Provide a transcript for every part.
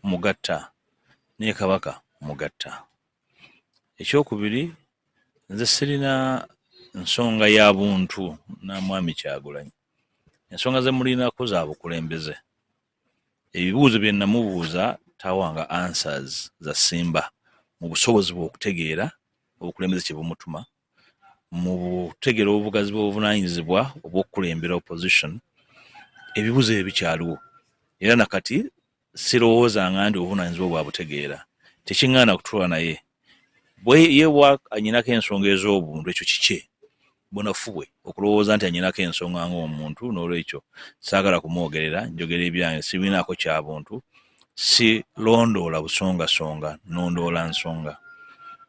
mugatta ne Kabaka mugatta. Ekyokubiri, nze sirina nsonga ya buntu na mwami Kyagulanyi. Ensonga ze mulinako za bukulembeze. Ebibuuzo bye namubuuza tawanga answers za simba mu busobozi bw'okutegeera obukulembeze kye bumutuma, mu butegeera obugazi bw'obuvunaanyizibwa obw'okukulembera opposition. Ebibuuzo ebyo bikyaliwo era nakati sirowoozanga nti obuvunaanyizibwa bwa butegeera tekiŋŋaana kutuula naye ye anyinako ensonga ez'obuntu. Ekyo kike bunafu bwe okulowooza nti anyinako ensonga ng'omuntu, n'olwekyo saagala kumwogerera, njogera ebyange, sibinaako kya buntu, si londoola busongasonga, nondoola nsonga.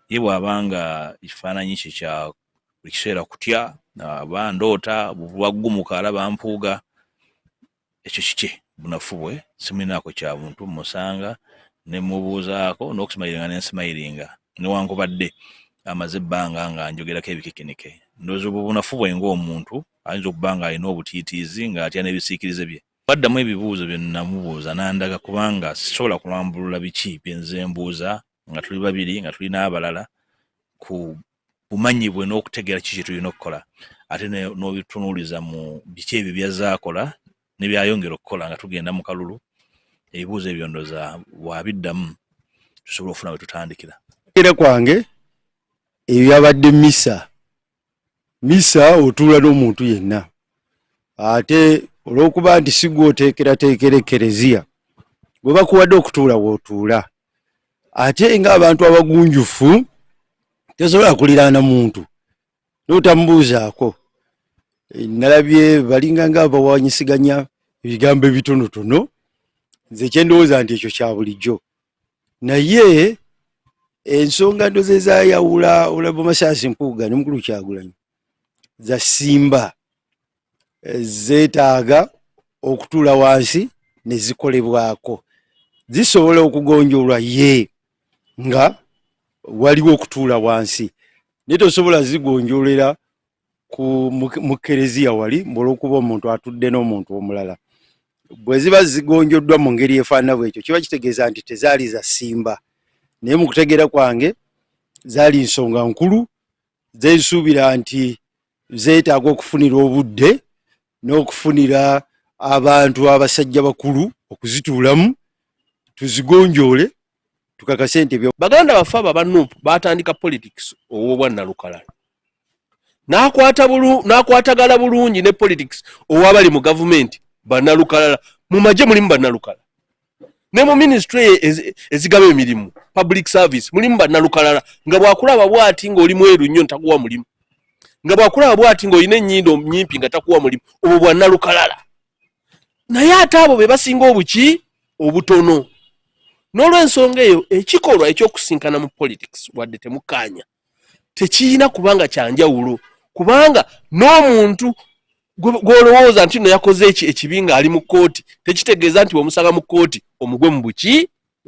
Ye bw'abanga ekifaananyi kye kya buli kiseera kutya, aba ndoota bwaggumuka alaba mpuuga, ekyo kike bunafu bwe, siminaako kya buntu. Musanga ne mubuuzaako n'okusimayiringa ne nsimayiringa, newankubadde amaze ebbanga nga njogerako ebikikinike. Ndowooza obwo bunafu bwe ng'omuntu ayinza okuba nga alina obutiitiizi ng'atya n'ebisiikirize bye. Baddamu ebibuuzo bye namubuuza n'andaga, kubanga sisobola kulambulula biki bye nze mbuuza nga tuli babiri, nga tuli n'abalala, ku bumanyibwe n'okutegeera kiki kye tulina okukola, ate n'obitunuuliza mu biki ebyo by'azaakola ne byayongera okukola nga tugenda mu kalulu. Ebibuuzo ebyo ndowooza bw'abiddamu tusobola okufuna we tutandikira. Era kwange ebyabadde misa otuula n'omuntu yenna, ate olw'okuba nti si gwe oteekerateekera ekereziya, bwe bakuwadde okutuula w'otuula. Ate ng'abantu abagunjufu tesobola kuliraana muntu n'otamubuuzaako. Nalabye balinga ng'abawanyisiganya ebigambo ebitonotono, nze kye ndowooza nti ekyo kya bulijjo. Naye ensonga ndo ze zaayawula Honorable Masaasi Mpuuga ne Mukulu Kyagulanyi za simba zeetaaga okutuula wansi ne zikolebwako. Zisobola okugonjoolwa ye nga waliwo okutuula wansi, naye tosobola zigonjoolera mu kereziya wali olw'okuba omuntu atudde n'omuntu omulala. Bwe ziba zigonjoddwa mu ngeri efaanana bw'ekyo, kiba kitegeeza nti tezaali za simba. Naye mu kutegeera kwange zaali nsonga nkulu zensuubira nti zeetaaga okufunira obudde n'okufunira abantu abasajja bakulu okuzituulamu, tuzigonjoole, tukakase nti ebyo. Baganda baffe abo abannupu baatandika politics ow'obwannalukalala, n'akwatagala bulungi ne politics ow'abali mu gavumenti bannalukalala. Mu magye mulimu bannalukalala, ne mu ministry ezigaba emirimu public service mulimu bannalukalala. Nga bwakulaba bwati ng'oli mweru nnyo ntakuwa mulimu, nga bwakulaba bwati ng'olina ennyindo nnyimpi nga takuwa mulimu, obwo bwannalukalala. Naye ate abo be basinga obuki obutono. N'olw'ensonga eyo ekikolwa ekyokusinkana mu politics wadde temukkaanya tekiyina kubanga kyanjawulo, kubanga n'omuntu gw'olowooza nti no yakoze ekibi nga ali mu kkooti tekitegeeza nti bw'omusanga mu kkooti omugwe mu buki